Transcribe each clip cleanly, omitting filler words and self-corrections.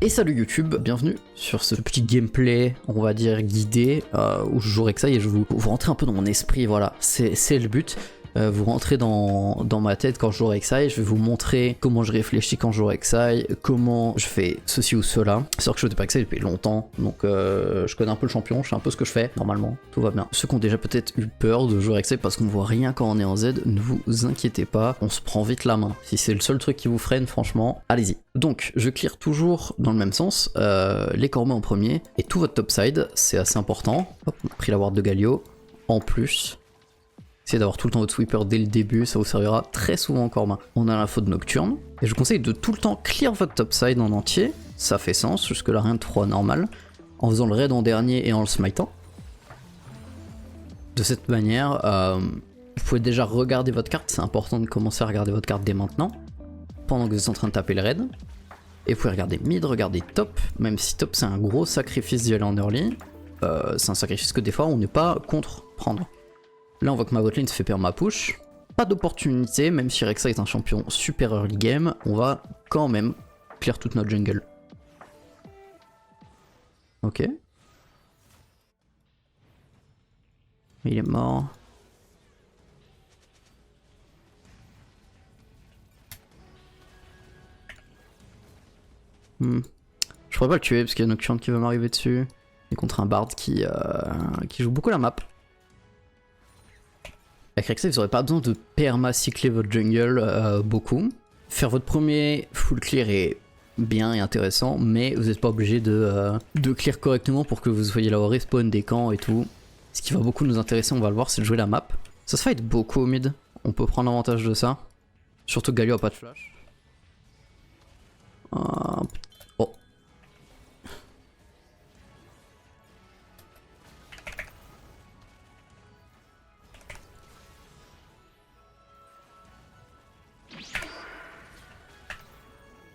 Et salut YouTube, bienvenue sur ce petit gameplay, on va dire guidé, où je jouerai que ça et je vous rentrez un peu dans mon esprit, voilà, c'est le but. Vous rentrez dans ma tête quand je joue avec ça et je vais vous montrer comment je réfléchis quand je joue avec ça, comment je fais ceci ou cela. C'est sûr que je joue pas avec ça depuis longtemps, donc je connais un peu le champion, je sais un peu ce que je fais, normalement, tout va bien. Ceux qui ont déjà peut-être eu peur de jouer avec ça parce qu'on voit rien quand on est en Z, ne vous inquiétez pas, on se prend vite la main. Si c'est le seul truc qui vous freine, franchement, allez-y. Donc, je clear toujours dans le même sens, les corbeaux en premier, et tout votre topside, c'est assez important. Hop, on a pris la ward de Galio, en plus. Essayez d'avoir tout le temps votre sweeper dès le début, ça vous servira très souvent en corps main. On a l'info de Nocturne, et je vous conseille de tout le temps clear votre topside en entier, ça fait sens, jusque là rien de trop anormal, en faisant le raid en dernier et en le smitant. De cette manière, vous pouvez déjà regarder votre carte, c'est important de commencer à regarder votre carte dès maintenant, pendant que vous êtes en train de taper le raid. Et vous pouvez regarder mid, regarder top, même si top c'est un gros sacrifice d'y aller en early, c'est un sacrifice que des fois on n'est pas contre prendre. Là on voit que ma botlane se fait perma push, pas d'opportunité, même si Rek'Sai est un champion super early game, on va quand même clear toute notre jungle. Ok. Il est mort. Je pourrais pas le tuer parce qu'il y a Nocturne qui va m'arriver dessus. Et contre un Bard qui joue beaucoup la map. Avec Rek'Sai, vous n'aurez pas besoin de perma-cycler votre jungle beaucoup. Faire votre premier full clear est bien et intéressant, mais vous n'êtes pas obligé de clear correctement pour que vous soyez là au respawn des camps et tout. Ce qui va beaucoup nous intéresser, on va le voir, c'est de jouer la map. Ça se fight beaucoup au mid, on peut prendre avantage de ça. Surtout que Galio a pas de flash. Oh.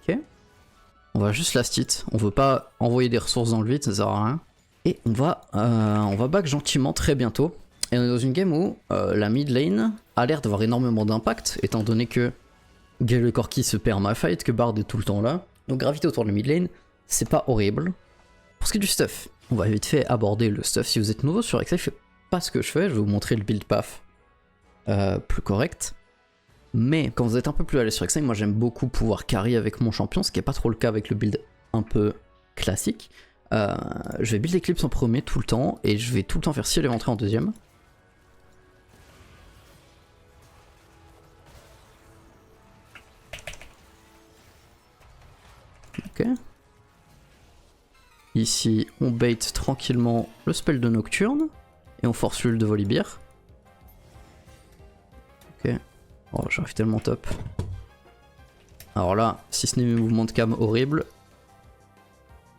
Ok. On va juste last hit. On veut pas envoyer des ressources dans le vide, ça sert à rien. Et on va back gentiment très bientôt. Et on est dans une game où la mid lane a l'air d'avoir énormément d'impact, étant donné que Galio et Corki se perma-fight, que Bard est tout le temps là. Donc graviter autour de la mid lane, c'est pas horrible. Pour ce qui est du stuff, on va vite fait aborder le stuff. Si vous êtes nouveau sur Rek'Sai, je fais pas ce que je fais, je vais vous montrer le build path plus correct. Mais quand vous êtes un peu plus à l'aise sur Rek'Sai, moi j'aime beaucoup pouvoir carry avec mon champion, ce qui n'est pas trop le cas avec le build un peu classique. Je vais build Eclipse en premier tout le temps, et je vais tout le temps faire ciel et rentrer en deuxième. Ok. Ici, on bait tranquillement le spell de Nocturne, et on force l'ul de Volibear. Ok. Oh, j'arrive tellement top. Alors là, si ce n'est mes mouvements de cam horribles,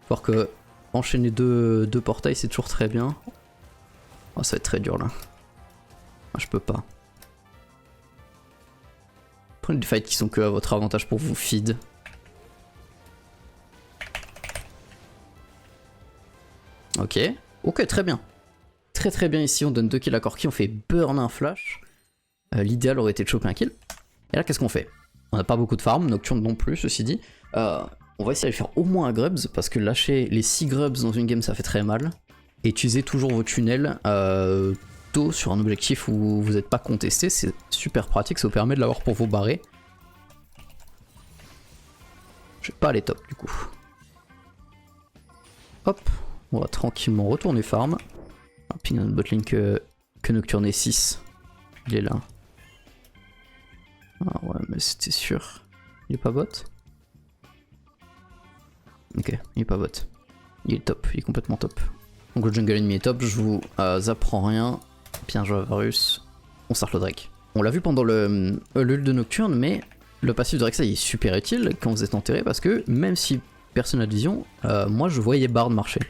voir que enchaîner deux portails c'est toujours très bien. Oh, ça va être très dur là. Je peux pas. Prenez des fights qui sont que à votre avantage pour vous feed. Ok. Ok, très bien. Très bien ici, on donne 2 kills à Corki, on fait burn un flash. L'idéal aurait été de choper un kill. Et là, qu'est-ce qu'on fait? On n'a pas beaucoup de farm, Nocturne non plus, ceci dit. On va essayer de faire au moins un grubs, parce que lâcher les 6 grubs dans une game, ça fait très mal. Et utilisez toujours vos tunnels tôt sur un objectif où vous n'êtes pas contesté, c'est super pratique, ça vous permet de l'avoir pour vous barrer. Je vais pas aller top du coup. Hop, on va tranquillement retourner farm. Puis notre botlane que Nocturne est 6. Il est là. Ah ouais, mais c'était sûr. Il est pas bot? Ok, il est pas bot. Il est top, il est complètement top. Donc le jungle ennemi est top, je vous apprends rien. Bien joué à Varus. On start le Drake. On l'a vu pendant l'ult de Nocturne, mais le passif de Rek'Sai est super utile quand vous êtes enterré parce que même si personne n'a de vision, moi je voyais Bard marcher.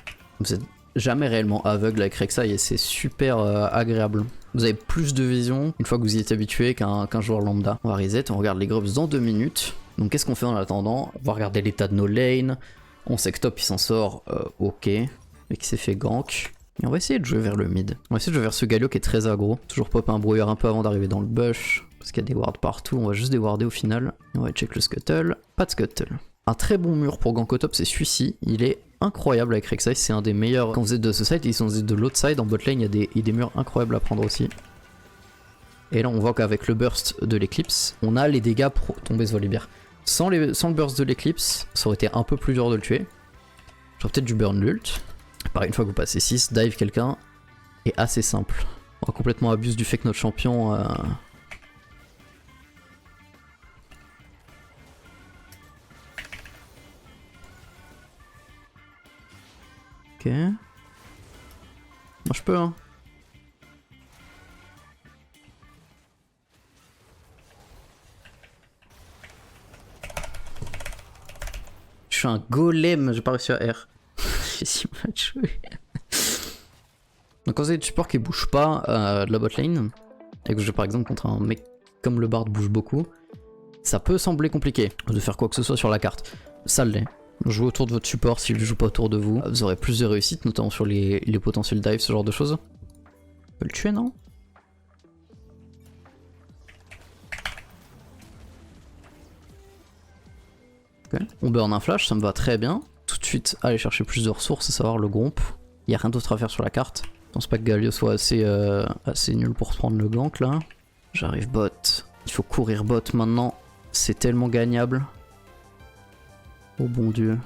Vous êtes jamais réellement aveugle avec Rek'Sai et c'est super agréable. Vous avez plus de vision une fois que vous y êtes habitué qu'un joueur lambda. On va reset, on regarde les grubs dans 2 minutes. Donc qu'est-ce qu'on fait en attendant? On va regarder l'état de nos lanes. On sait que top il s'en sort, ok. Et qu'il s'est fait gank. Et on va essayer de jouer vers le mid. On va essayer de jouer vers ce Galio qui est très aggro. Toujours pop un brouillard un peu avant d'arriver dans le bush. Parce qu'il y a des wards partout, on va juste déwarder au final. Et on va check le scuttle. Pas de scuttle. Un très bon mur pour gank au top, c'est celui-ci. Il est incroyable avec Rek'Sai, c'est un des meilleurs. Quand vous êtes de ce side, ils sont de l'autre side. En bot lane, il y a des murs incroyables à prendre aussi. Et là, on voit qu'avec le burst de l'éclipse, on a les dégâts pour tomber ce Volibear. Sans le burst de l'éclipse, ça aurait été un peu plus dur de le tuer. J'aurais peut-être dû burn l'ult. Pareil, une fois que vous passez 6, dive quelqu'un est assez simple. On complètement abuse du fait que notre champion... Ok. Moi je peux hein. Je suis un golem, j'ai pas réussi à R. J'ai si mal joué. Donc quand vous avez du support qui bouge pas de la botlane, et que je joue par exemple contre un mec comme le Bard bouge beaucoup, ça peut sembler compliqué de faire quoi que ce soit sur la carte. Ça l'est. Jouez autour de votre support s'il ne joue pas autour de vous. Vous aurez plus de réussite, notamment sur les potentiels dives, ce genre de choses. On peut le tuer, non? Okay. On burn un flash, ça me va très bien. Tout de suite, aller chercher plus de ressources, à savoir le gromp. Il n'y a rien d'autre à faire sur la carte. Je pense pas que Galio soit assez nul pour se prendre le gank là. J'arrive bot. Il faut courir bot maintenant. C'est tellement gagnable. Oh bon Dieu.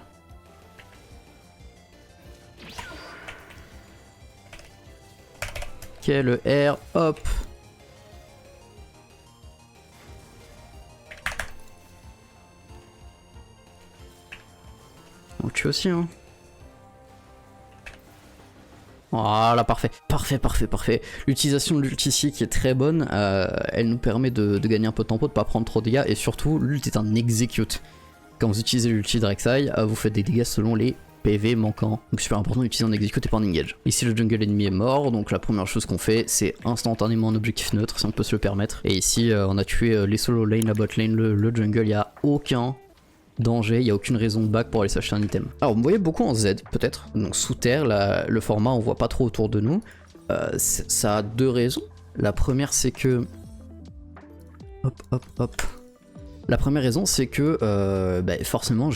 Ok, le R, hop. On le tue aussi, hein. Voilà, parfait. Parfait. L'utilisation de l'ult ici qui est très bonne, elle nous permet de gagner un peu de tempo, de pas prendre trop de dégâts, et surtout, l'ult est un execute. Quand vous utilisez l'ulti de Rek'Sai, vous faites des dégâts selon les PV manquants. Donc super important d'utiliser en execute et pas en engage. Ici le jungle ennemi est mort, donc la première chose qu'on fait c'est instantanément un objectif neutre si on peut se le permettre. Et ici on a tué les solo lane, la bot lane, le jungle, il n'y a aucun danger, il n'y a aucune raison de back pour aller s'acheter un item. Alors vous me voyez beaucoup en Z peut-être, donc sous terre, le format on voit pas trop autour de nous. Ça a deux raisons. La première c'est que... Hop. La première raison c'est que forcément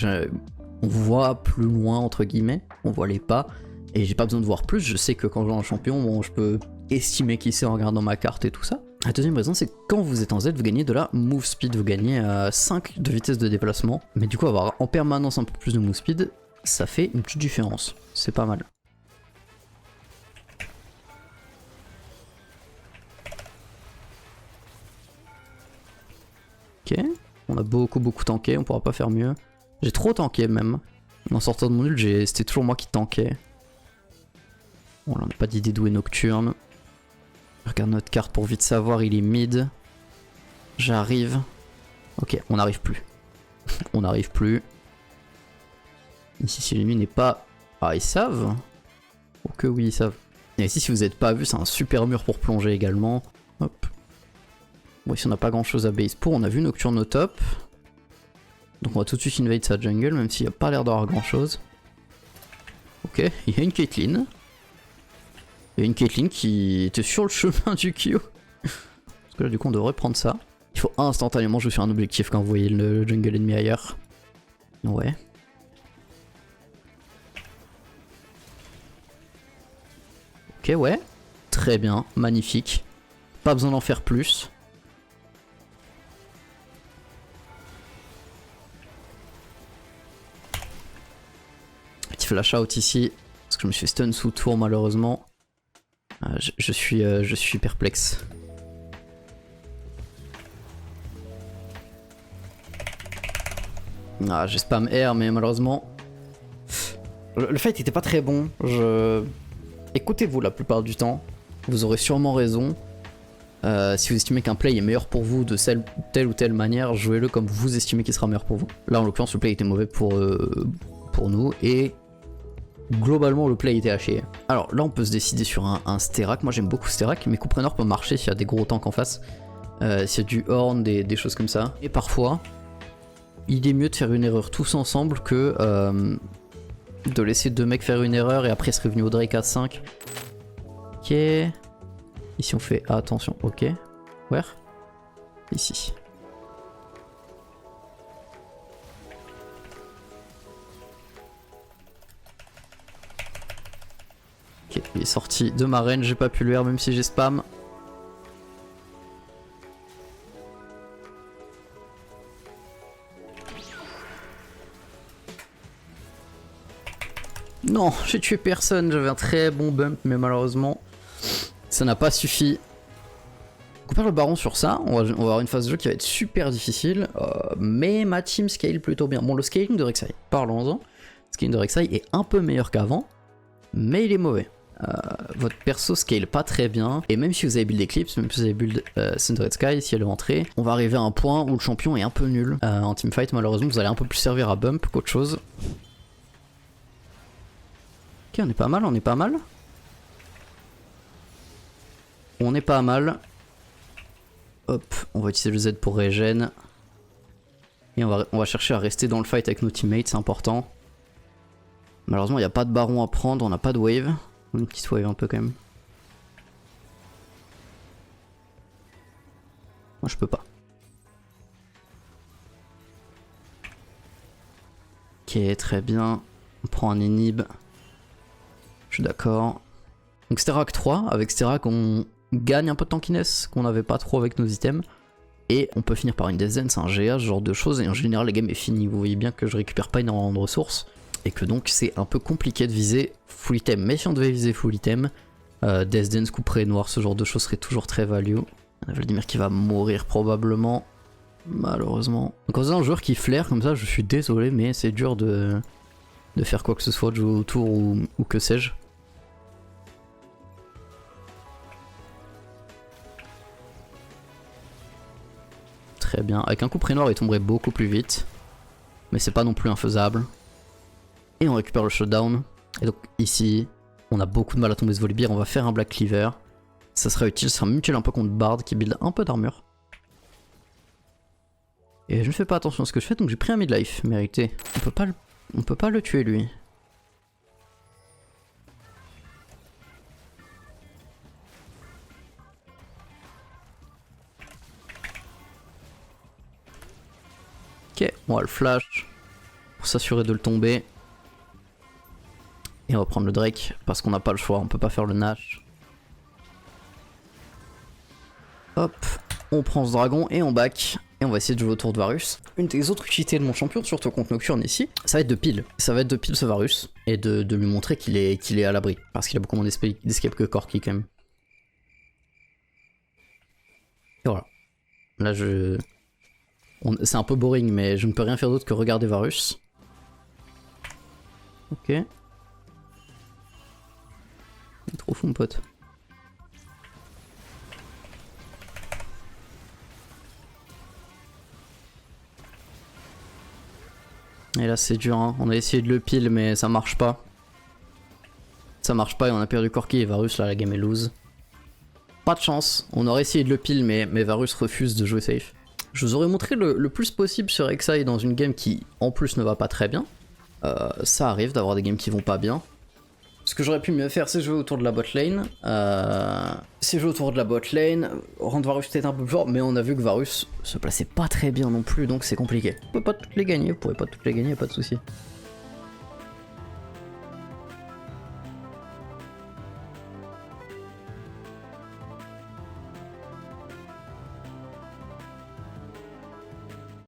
on voit plus loin entre guillemets, on voit les pas et j'ai pas besoin de voir plus, je sais que quand je joue un champion, bon, je peux estimer qui c'est en regardant ma carte et tout ça. La deuxième raison c'est que quand vous êtes en Z vous gagnez de la move speed, vous gagnez 5 de vitesse de déplacement, mais du coup avoir en permanence un peu plus de move speed, ça fait une petite différence, c'est pas mal. Ok. On a beaucoup tanké, on pourra pas faire mieux. J'ai trop tanké même. En sortant de mon ult, c'était toujours moi qui tankais. Bon là on n'a pas d'idée d'où est Nocturne. Regarde notre carte pour vite savoir, il est mid. J'arrive. Ok, on n'arrive plus. On n'arrive plus. Ici si l'ennemi n'est pas... Ah ils savent. Oh que oui ils savent. Et ici si vous n'êtes pas vu, c'est un super mur pour plonger également. Hop. Bon ici on n'a pas grand chose à base pour, on a vu Nocturne au top. Donc on va tout de suite invade sa jungle, même s'il n'y a pas l'air d'avoir grand chose. Ok, il y a une Caitlyn. Il y a une Caitlyn qui était sur le chemin du Q. Parce que là du coup on devrait prendre ça. Il faut instantanément jouer sur un objectif quand vous voyez le jungle ennemi ailleurs. Ouais. Ok ouais. Très bien, magnifique. Pas besoin d'en faire plus. Petit flash out ici, parce que je me suis stun sous tour malheureusement. Je suis perplexe. Ah, j'ai spam R, mais malheureusement... Le fight était pas très bon. Écoutez-vous la plupart du temps. Vous aurez sûrement raison. Si vous estimez qu'un play est meilleur pour vous de telle ou telle manière, jouez-le comme vous estimez qu'il sera meilleur pour vous. Là en l'occurrence le play était mauvais pour nous et globalement le play était haché. Alors là on peut se décider sur un Sterak, moi j'aime beaucoup Sterak, mais Coupereneur peut marcher s'il y a des gros tanks en face, s'il y a du Horn, des choses comme ça. Et parfois il est mieux de faire une erreur tous ensemble que de laisser deux mecs faire une erreur et après se revenir au Drake à 5. Ok. Ici on fait attention, ok. Where? Ici. Il est sorti de ma range, j'ai pas pu le faire même si j'ai spam. Non, j'ai tué personne, j'avais un très bon bump, mais malheureusement, ça n'a pas suffi. On perd le baron sur ça, on va avoir une phase de jeu qui va être super difficile, mais ma team scale plutôt bien. Bon, le scaling de Rek'Sai, parlons-en. Le scaling de Rek'Sai est un peu meilleur qu'avant, mais il est mauvais. Votre perso scale pas très bien, et même si vous avez build Eclipse, même si vous avez build Sundered Sky, si elle est entrée, on va arriver à un point où le champion est un peu nul. En teamfight, malheureusement, vous allez un peu plus servir à bump qu'autre chose. Ok, on est pas mal, on est pas mal. On est pas mal. Hop, on va utiliser le Z pour régène. Et on va chercher à rester dans le fight avec nos teammates, c'est important. Malheureusement, il n'y a pas de baron à prendre, on n'a pas de wave. Une petite wave un peu quand même. Moi, je peux pas. Ok, très bien. On prend un inhib. Je suis d'accord. Donc Sterak 3, avec Sterak on gagne un peu de tankiness qu'on n'avait pas trop avec nos items. Et on peut finir par une Death Zen, c'est un GA, ce genre de choses. Et en général la game est finie, vous voyez bien que je récupère pas énormément de ressources. Et que donc c'est un peu compliqué de viser full item. Mais si on devait viser full item, Death Dance, couperet noir, ce genre de choses serait toujours très value. On a Vladimir qui va mourir probablement, malheureusement. Donc quand vous avez un joueur qui flaire comme ça, je suis désolé, mais c'est dur de faire quoi que ce soit, de jouer autour ou que sais-je. Très bien. Avec un couperet noir, il tomberait beaucoup plus vite. Mais c'est pas non plus infaisable. Et on récupère le shutdown. Et donc ici, on a beaucoup de mal à tomber ce Volibear. On va faire un Black Cleaver. Ça sera utile, ça sera mutuel un peu contre Bard qui build un peu d'armure. Et je ne fais pas attention à ce que je fais, donc j'ai pris un midlife mérité. On peut pas le tuer lui. Ok, on va le flash pour s'assurer de le tomber. Et on va prendre le Drake parce qu'on n'a pas le choix, on peut pas faire le Nash. Hop, on prend ce dragon et on back. Et on va essayer de jouer autour de Varus. Une des autres utilités de mon champion, surtout contre Nocturne ici, ça va être de pile. Ça va être de pile ce Varus. Et de lui montrer qu'il est à l'abri. Parce qu'il a beaucoup moins d'escape que Corki quand même. Et voilà. Là c'est un peu boring, mais je ne peux rien faire d'autre que regarder Varus. Ok. Il est trop fou mon pote. Et là c'est dur, hein. On a essayé de le pile mais ça marche pas. Ça marche pas et on a perdu Corki et Varus, là la game est lose. Pas de chance, on aurait essayé de le pile mais Varus refuse de jouer safe. Je vous aurais montré le plus possible sur Rek'Sai dans une game qui en plus ne va pas très bien. Ça arrive d'avoir des games qui vont pas bien. Ce que j'aurais pu mieux faire, c'est jouer autour de la bot lane. Rendre Varus peut-être un peu plus fort, mais on a vu que Varus se plaçait pas très bien non plus, donc c'est compliqué. On peut pas toutes les gagner, vous pourrez pas toutes les gagner, pas de soucis.